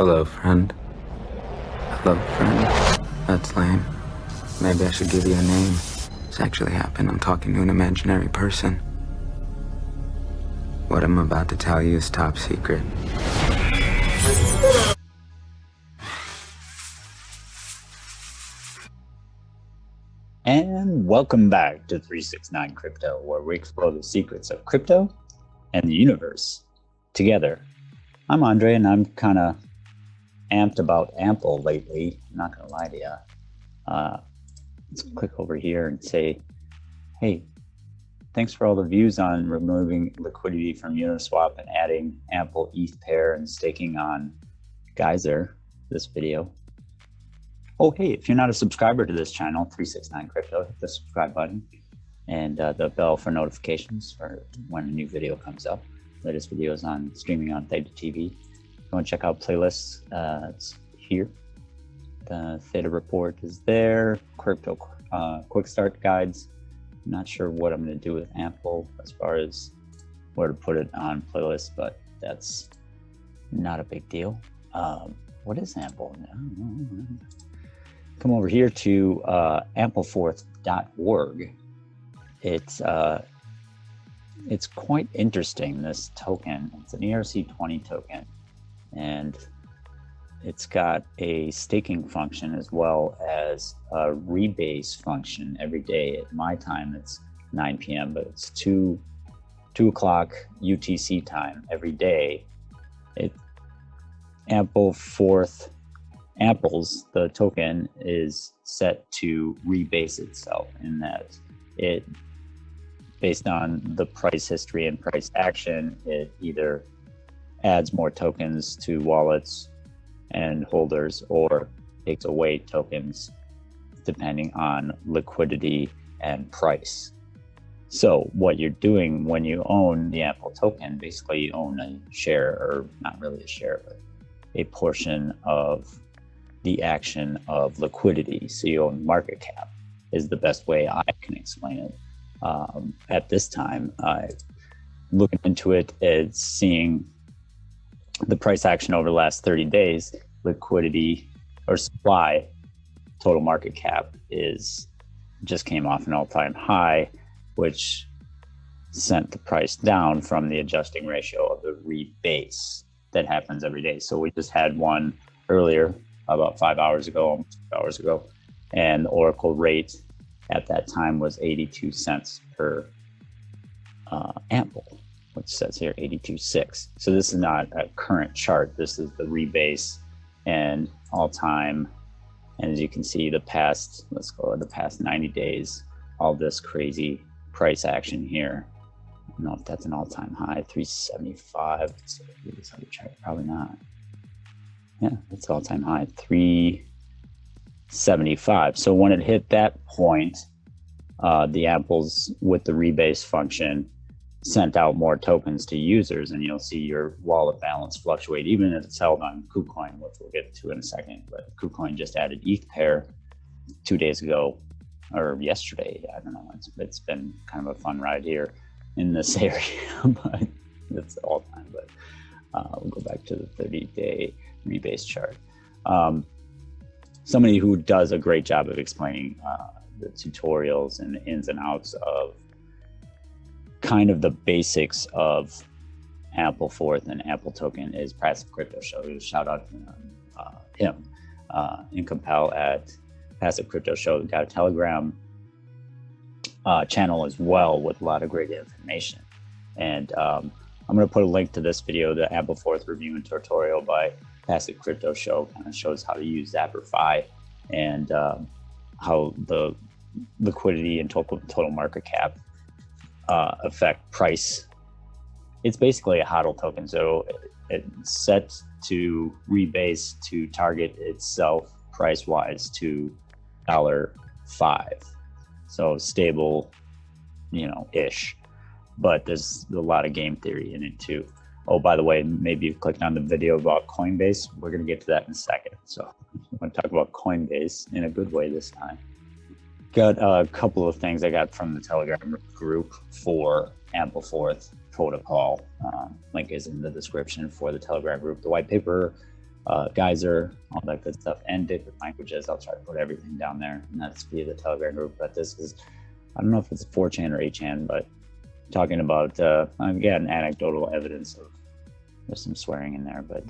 Hello, friend. Hello, friend. That's lame. Maybe I should give you a name. It's actually happened. I'm talking to an imaginary person. What I'm about to tell you is top secret. And welcome back to 369 Crypto, where we explore the secrets of crypto and the universe together. I'm Andre, and I'm kind of amped about AMPL lately. I'm not going to lie to you. Let's click over here and say, hey, thanks for all the views on removing liquidity from Uniswap and adding AMPL ETH pair and staking on Geyser, this video. Oh, hey, if you're not a subscriber to this channel, 369 Crypto, hit the subscribe button and the bell for notifications for when a new video comes up. Latest videos on streaming on THETA TV. If you want to check out playlists, it's here. The THETA report is there. Crypto quick start guides. I'm not sure what I'm going to do with AMPL as far as where to put it on playlist, but that's not a big deal. What is AMPL? Come over here to ampleforth.org. It's quite interesting, this token. It's an ERC20 token, and it's got a staking function as well as a rebase function every day. At my time, it's 9 p.m., but it's 2 o'clock UTC time every day. Ampleforth, the token is set to rebase itself in that it, based on the price history and price action, it either adds more tokens to wallets and holders or takes away tokens depending on liquidity and price. So what you're doing when you own the AMPL token, basically you own a share, or not really a share, but a portion of the action of liquidity. So you own market cap is the best way I can explain it. At this time, looking into it, it's seeing the price action over the last 30 days, liquidity or supply, total market cap just came off an all-time high, which sent the price down from the adjusting ratio of the rebase that happens every day. So we just had one earlier, about 5 hours ago, almost 2 hours ago, and the Oracle rate at that time was 82 cents per AMPL, which says here 82.6. So this is not a current chart. This is the rebase and all time. And as you can see, the past 90 days, all this crazy price action here. I don't know if that's an all-time high, 375. Let's see this other chart, probably not. Yeah, it's all-time high, 375. So when it hit that point, the AMPLs with the rebase function sent out more tokens to users, and you'll see your wallet balance fluctuate, even if it's held on KuCoin, which we'll get to in a second. But KuCoin just added ETH pair 2 days ago, or yesterday. I don't know. It's been kind of a fun ride here in this area, but it's all time. But we'll go back to the 30-day rebase chart. Somebody who does a great job of explaining the tutorials and the ins and outs of kind of the basics of Ampleforth and AMPL token is Passive Crypto Show. Shout out to him. Incompel at Passive Crypto Show got a Telegram channel as well with a lot of great information. And I'm going to put a link to this video, the Ampleforth review and tutorial by Passive Crypto Show. Kind of shows how to use Zapperfi and how the liquidity and total market cap affect price. It's basically a HODL token, so it's set to rebase to target itself price-wise to $5. So stable, ish. But there's a lot of game theory in it too. Oh, by the way, maybe you've clicked on the video about Coinbase. We're going to get to that in a second. So I'm going to talk about Coinbase in a good way this time. Got a couple of things I got from the Telegram group for Ampleforth protocol. Link is in the description for the Telegram group. The white paper Geyser, all that good stuff, and different languages. I'll try to put everything down there, and that's via the Telegram group. But this is, I don't know if it's 4chan or 8chan, but talking about, again, anecdotal evidence of, there's some swearing in there, but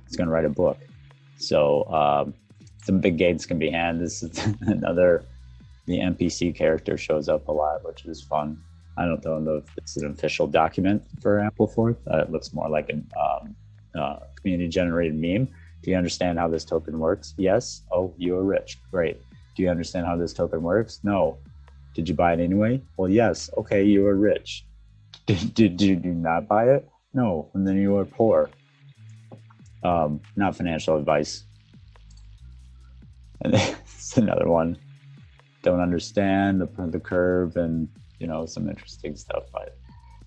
it's going to write a book. So some big gains can be had. This is another, the NPC character shows up a lot, which is fun. I don't know if it's an official document for Ampleforth. It looks more like an community generated meme. Do you understand how this token works? Yes. Oh, you are rich. Great. Do you understand how this token works? No. Did you buy it anyway? Well, yes. Okay, you are rich. Did you not buy it? No. And then you are poor. Not financial advice. And it's another one. Don't understand the curve and, you know, some interesting stuff. But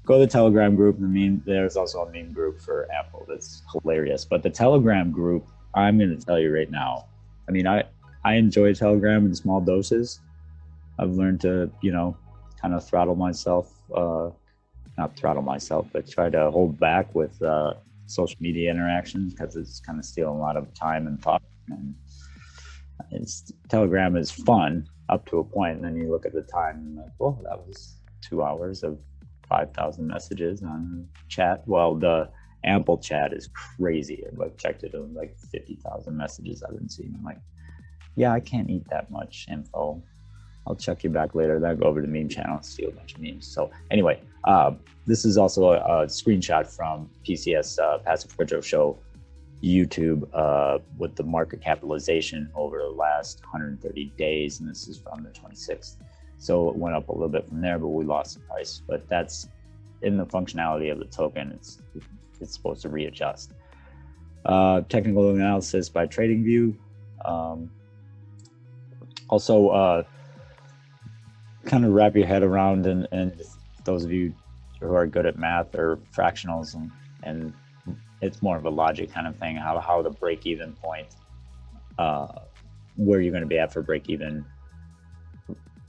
go to the Telegram group. There's also a meme group for Apple that's hilarious. But the Telegram group, I'm going to tell you right now. I mean, I enjoy Telegram in small doses. I've learned to, you know, kind of throttle myself, not throttle myself, but try to hold back with social media interactions because it's kind of stealing a lot of time and thought. And Telegram is fun up to a point, and then you look at the time and like, well, that was 2 hours of 5,000 messages on chat. Well, the Ample chat is crazy. I've checked it, and like 50,000 messages I've been seeing. I'm like, yeah, I can't eat that much info. I'll check you back later. Then I go over to the meme channel and steal a bunch of memes. So anyway, this is also a screenshot from PCS Passive Crypto Show YouTube with the market capitalization over the last 130 days, and this is from the 26th. So it went up a little bit from there, but we lost the price. But that's in the functionality of the token. It's supposed to readjust. Technical analysis by TradingView. Also, kind of wrap your head around, and those of you who are good at math or fractionals, and it's more of a logic kind of thing, how the break-even point, where you're going to be at for break-even.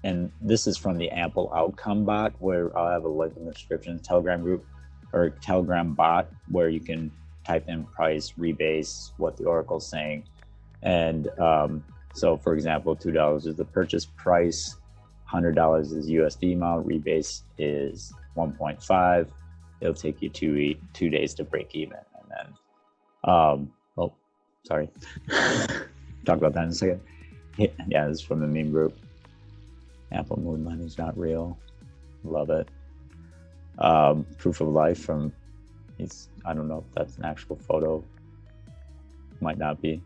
And this is from the Ample Outcome bot, where I'll have a link in the description, Telegram group or Telegram bot, where you can type in price, rebase, what the Oracle's saying. And so, for example, $2 is the purchase price, $100 is USD amount, rebase is 1.5. It'll take you two days to break even. And then, oh, sorry. Talk about that in a second. Yeah, this is from the meme group. Apple Moon money's not real. Love it. Proof of life from, I don't know if that's an actual photo. Might not be.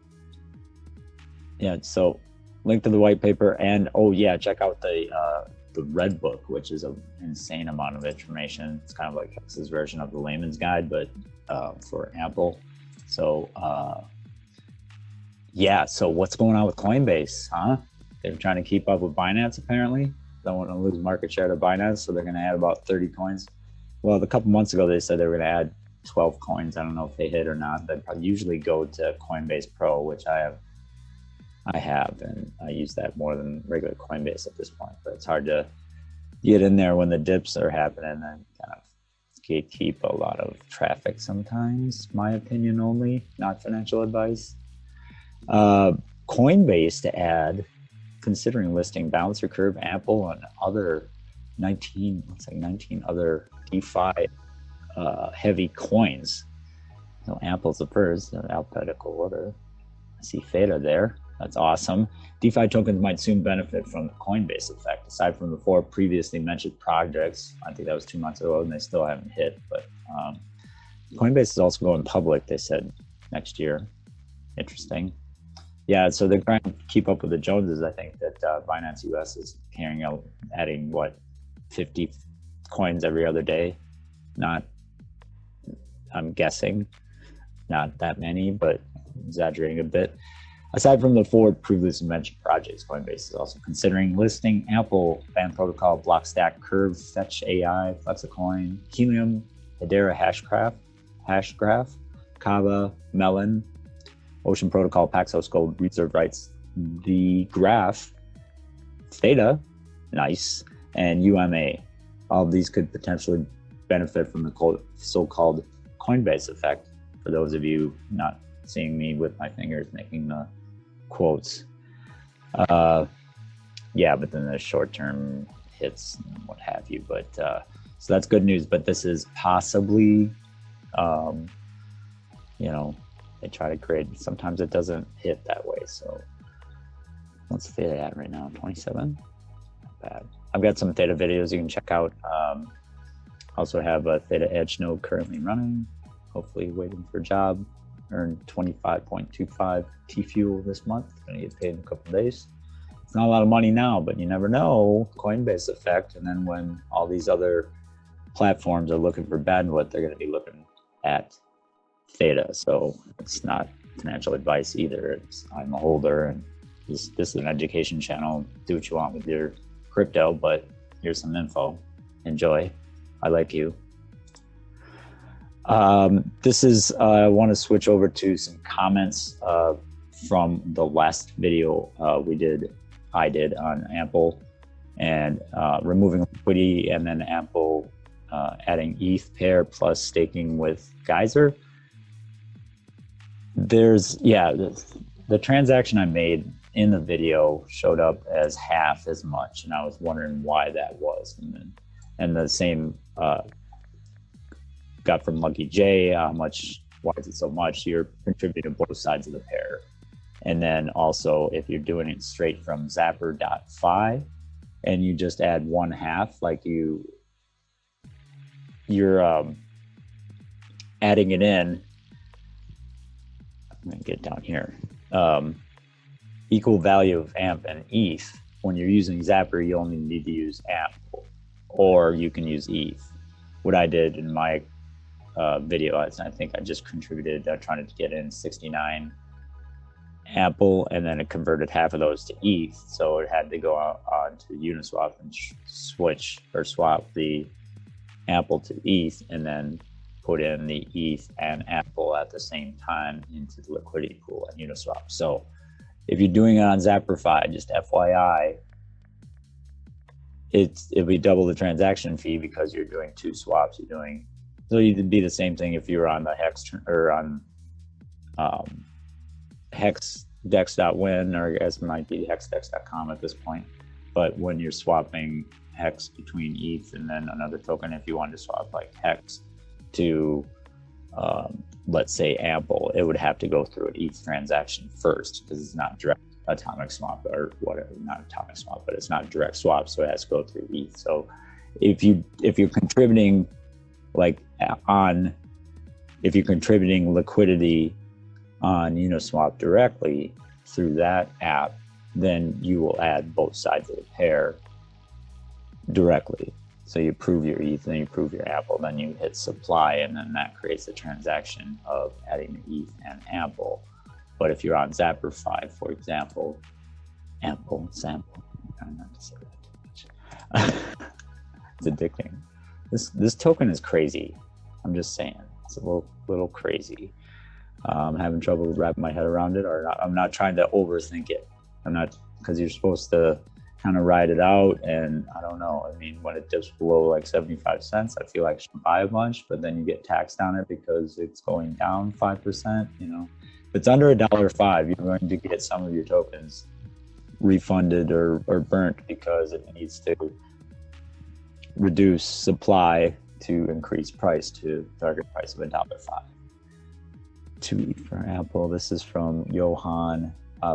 Yeah, so link to the white paper, and oh yeah, check out the Red Book, which is an insane amount of information. It's kind of like Hex's version of the layman's guide, but for Ample. So yeah, so what's going on with Coinbase, huh? They're trying to keep up with Binance, apparently. Don't want to lose market share to Binance, so they're going to add about 30 coins. Well, a couple months ago, they said they were going to add 12 coins. I don't know if they hit or not. They usually go to Coinbase Pro, which I have, and I use that more than regular Coinbase at this point. But it's hard to get in there when the dips are happening and kind of gatekeep a lot of traffic sometimes. My opinion only, not financial advice. Coinbase to add, considering listing Balancer Curve, Ample, and other 19 other DeFi heavy coins. So Ample's the first, in alphabetical order. I see THETA there. That's awesome. DeFi tokens might soon benefit from the Coinbase effect. Aside from the 4 previously mentioned projects, I think that was 2 months ago, and they still haven't hit. But Coinbase is also going public, they said, next year. Interesting. Yeah, so they're trying to keep up with the Joneses. I think that Binance US is adding, 50 coins every other day. I'm guessing, not that many, but exaggerating a bit. Aside from the 4 previously mentioned projects, Coinbase is also considering listing Ample, Band Protocol, Blockstack, Curve, Fetch AI, Flexicoin, Helium, Hedera Hashgraph, Kava, Melon, Ocean Protocol, Paxos Gold, Reserve Rights, The Graph, THETA, nice, and UMA. All of these could potentially benefit from the so-called Coinbase effect. for those of you not seeing me with my fingers making the quotes. Yeah, but then the short-term hits and what have you. But so that's good news. But this is possibly, you know, they try to create. Sometimes it doesn't hit that way. So what's THETA at right now? 27. Not bad. I've got some THETA videos you can check out. Also have a THETA Edge node currently running. Hopefully waiting for a job. Earned 25.25 T-Fuel this month. Gonna get paid in a couple of days. It's not a lot of money now, but you never know. Coinbase effect. And then when all these other platforms are looking for bandwidth, they're gonna be looking at THETA. So it's not financial advice either. I'm a holder, and this is an education channel. Do what you want with your crypto, but here's some info. Enjoy. I like you. This is, I want to switch over to some comments from the last video I did on Ample and removing liquidity, and then Ample adding ETH pair plus staking with Geyser. The transaction I made in the video showed up as half as much, and I was wondering why that was. And the same got from Lucky J, why is it so much? You're contributing to both sides of the pair. And then also, if you're doing it straight from zapper.fi and you just add 1/2, like you're adding it in, I'm gonna get down here, equal value of AMP and ETH. When you're using Zapper, you only need to use AMP, or you can use ETH. What I did in my video, I think I just contributed, trying to get in 69 Ample, and then it converted half of those to ETH. So it had to go on to Uniswap and swap the Ample to ETH, and then put in the ETH and Ample at the same time into the liquidity pool at Uniswap. So if you're doing it on Zapperfi, just FYI, it'll be double the transaction fee because you're doing two swaps. So it'd be the same thing if you were on the Hex or on hexdex.win, or I guess it might be hexdex.com at this point. But when you're swapping Hex between ETH and then another token, if you wanted to swap like Hex to let's say Ample, it would have to go through an ETH transaction first, because it's not direct atomic swap, or whatever, not atomic swap, but it's not direct swap, so it has to go through ETH. So if you're contributing if you're contributing liquidity on Uniswap directly through that app, then you will add both sides of the pair directly. So you prove your ETH, then you prove your Ample, then you hit supply, and then that creates a transaction of adding the ETH and Ample. But if you're on Zapperfi, for example, Ample, sample, I'm trying not to say that too much. It's addicting. This token is crazy. I'm just saying, it's a little crazy. I'm having trouble wrapping my head around it, or not. I'm not trying to overthink it. I'm not, because you're supposed to kind of ride it out, and I don't know. I mean, when it dips below like 75 cents, I feel like I should buy a bunch, but then you get taxed on it because it's going down 5%. You know, if it's under $1.05, you're going to get some of your tokens refunded or burnt because it needs to reduce supply to increase price to target price of $1.05. 2 ETH for Ample. This is from Johan.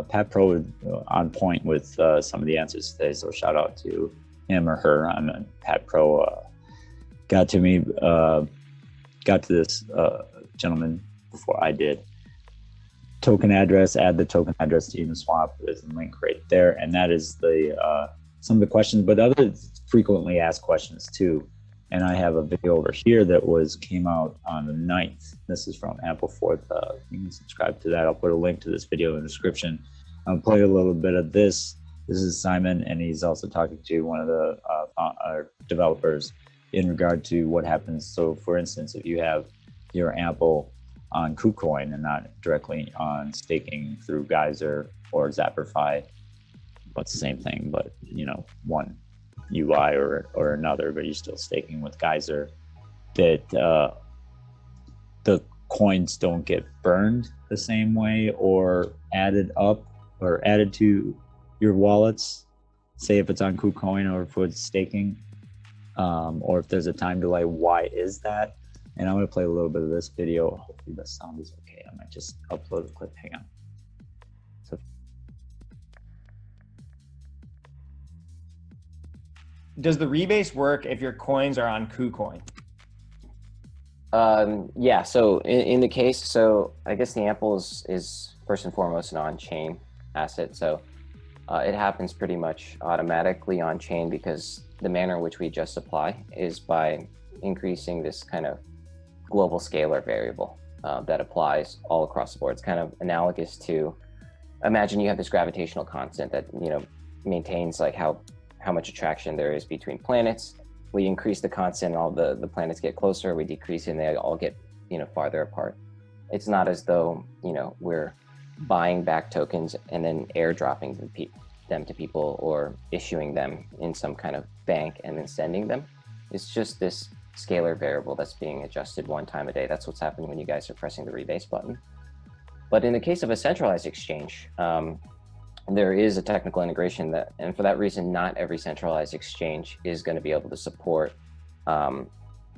Pat Pro on point with some of the answers today, so shout out to him or her. Pat Pro got to this gentleman before I did. Token address, add the token address to Uniswap. There's a link right there, and that is the some of the questions, but other frequently asked questions too. And I have a video over here that came out on the 9th. This is from Ampleforth. You can subscribe to that. I'll put a link to this video in the description. I'll play a little bit of this. This is Simon, and he's also talking to one of the developers in regard to what happens. So for instance, if you have your Ample on KuCoin and not directly on staking through Geyser or Zapperfi, well, it's the same thing, but you know, one UI or another, but you're still staking with Geyser, that the coins don't get burned the same way or added up or added to your wallets, say if it's on KuCoin or if it's staking, or if there's a time delay, why is that? And I'm going to play a little bit of this video. Hopefully the sound is okay. I might just upload a clip. Hang on. So, does the rebase work if your coins are on KuCoin? Yeah, so in the case, so I guess the Ample is first and foremost an on-chain asset. So it happens pretty much automatically on-chain because the manner in which we adjust supply is by increasing this kind of global scalar variable that applies all across the board. It's kind of analogous to, imagine you have this gravitational constant that, you know, maintains like how much attraction there is between planets. We increase the constant, all the planets get closer, we decrease it, and they all get, you know, farther apart. It's not as though, you know, we're buying back tokens and then airdropping them to people or issuing them in some kind of bank and then sending them. It's just this scalar variable that's being adjusted one time a day. That's what's happening when you guys are pressing the rebase button. But in the case of a centralized exchange, there is a technical integration that, and for that reason, not every centralized exchange is going to be able to support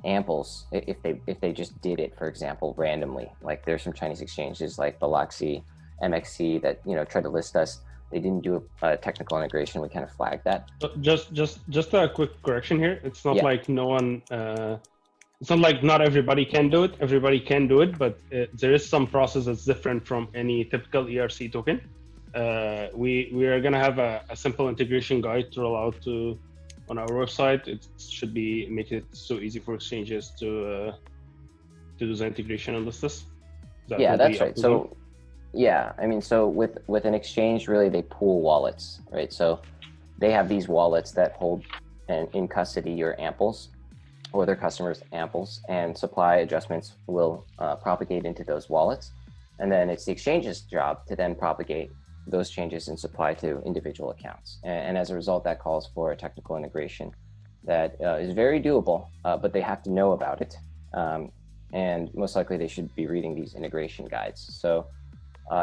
amples if they just did it, for example, randomly. Like there's some Chinese exchanges like Biloxi, MXC that, you know, tried to list us. They didn't do a technical integration. We kind of flagged that. Just a quick correction here. It's not like no one. It's not like not everybody can do it. Everybody can do it, but there is some process that's different from any typical ERC token. We are gonna have a simple integration guide to roll out on our website. It should be make it so easy for exchanges to do the integration and list this. Yeah, that's right. So yeah, I mean, so with an exchange, really they pool wallets, right? So they have these wallets that hold and in custody your amples or their customers' amples, and supply adjustments will propagate into those wallets. And then it's the exchange's job to then propagate those changes in supply to individual accounts. And as a result, that calls for a technical integration that is very doable, but they have to know about it. And most likely they should be reading these integration guides. So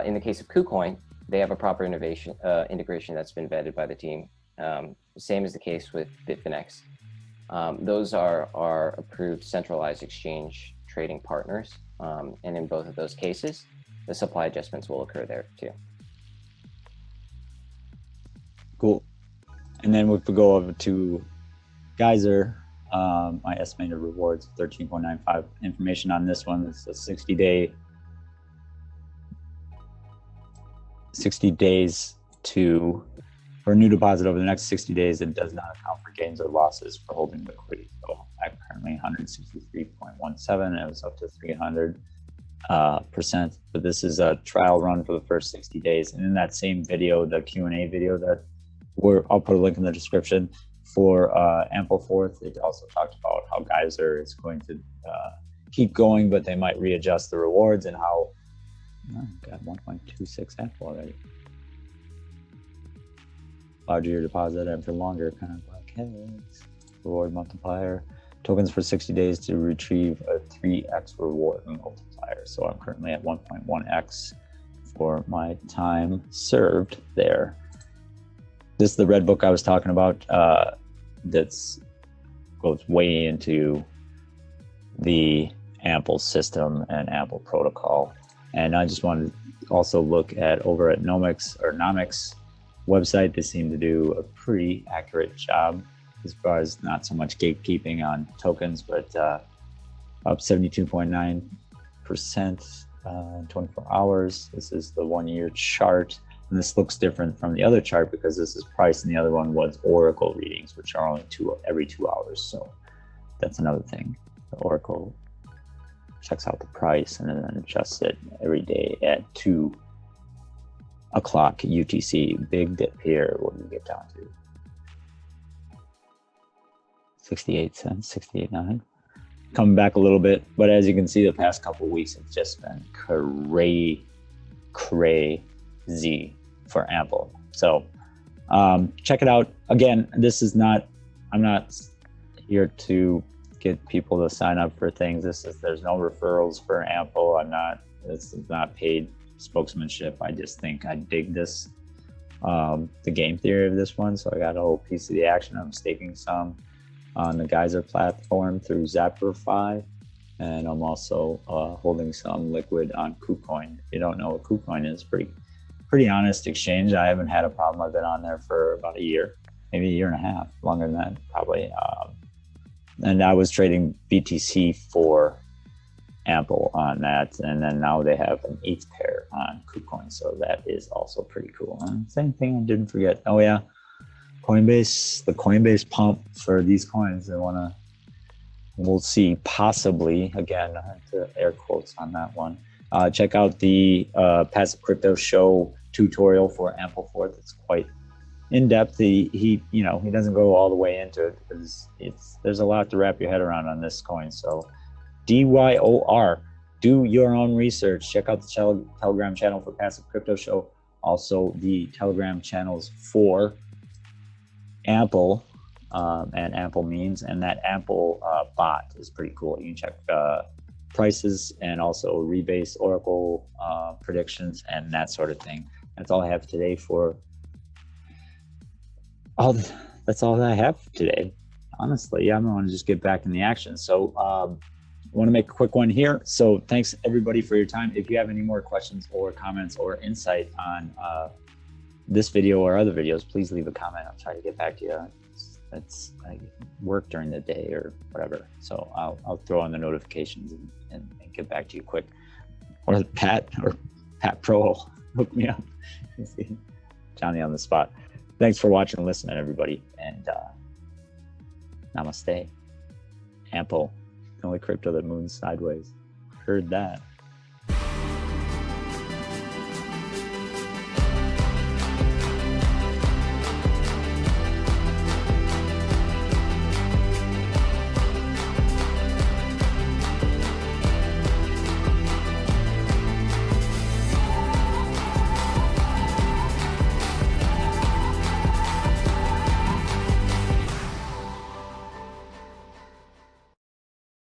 in the case of KuCoin, they have a proper integration that's been vetted by the team. Same as the case with Bitfinex. Those are approved centralized exchange trading partners. And in both of those cases, the supply adjustments will occur there too. Cool. And then if we go over to Geyser, my estimated rewards, 13.95. Information on this one is a 60 days for a new deposit over the next 60 days. It does not account for gains or losses for holding liquidity. So I'm currently 163.17, and it was up to 300%. But this is a trial run for the first 60 days. And in that same video, the Q&A video that I'll put a link in the description for Ampleforth, it also talked about how Geyser is going to keep going, but they might readjust the rewards and how got 1.26 Apple already. Larger your deposit and for longer, kind of like heads. Reward multiplier. Tokens for 60 days to retrieve a 3x reward multiplier. So I'm currently at 1.1x for my time served there. This is the red book I was talking about. That's goes way into the Ample system and Ample protocol. And I just wanted to also look at over at Nomics website. They seem to do a pretty accurate job as far as not so much gatekeeping on tokens, but up 72.9% in 24 hours. This is the 1 year chart. And this looks different from the other chart because this is price and the other one was Oracle readings, which are only every 2 hours. So that's another thing. The Oracle checks out the price and then adjusts it every day at 2 o'clock UTC. Big dip here. What do we get down to? 68 cents, 68.9. Coming back a little bit, but as you can see, the past couple of weeks it's just been crazy for Ample. So check it out. Again, this is not, I'm not here to get people to sign up for things. There's no referrals for Ample. This is not paid spokesmanship. I just think I dig this, the game theory of this one. So I got a whole piece of the action. I'm staking some on the Geyser platform through Zapperify. And I'm also holding some liquid on KuCoin. If you don't know what KuCoin is, pretty honest exchange. I haven't had a problem. I've been on there for about a year, maybe a year and a half, longer than that probably. And I was trading BTC for Ample on that, and then now they have an 8th pair on KuCoin, so that is also pretty cool. And same thing, I didn't forget. Oh yeah, Coinbase, the Coinbase pump for these coins. We'll see, possibly, again, I have to air quotes on that one. Check out the Passive Crypto Show tutorial for Ampleforth. It's quite in-depth. He doesn't go all the way into it because there's a lot to wrap your head around on this coin. So DYOR, do your own research. Check out the Telegram channel for Passive Crypto Show. Also the Telegram channels for Ample and Ample memes, and that Ample bot is pretty cool. You can check prices and also Rebase Oracle predictions and that sort of thing. That's all I have today for that's all that I have today. Honestly, I'm going to just get back in the action. So I want to make a quick one here. So thanks everybody for your time. If you have any more questions or comments or insight on this video or other videos, please leave a comment. I'll try to get back to you. I work during the day or whatever. So I'll throw on the notifications and get back to you quick. Or Pat Pro hook me up. Johnny on the spot. Thanks for watching and listening, everybody. And namaste. Ample, the only crypto that moves sideways. Heard that.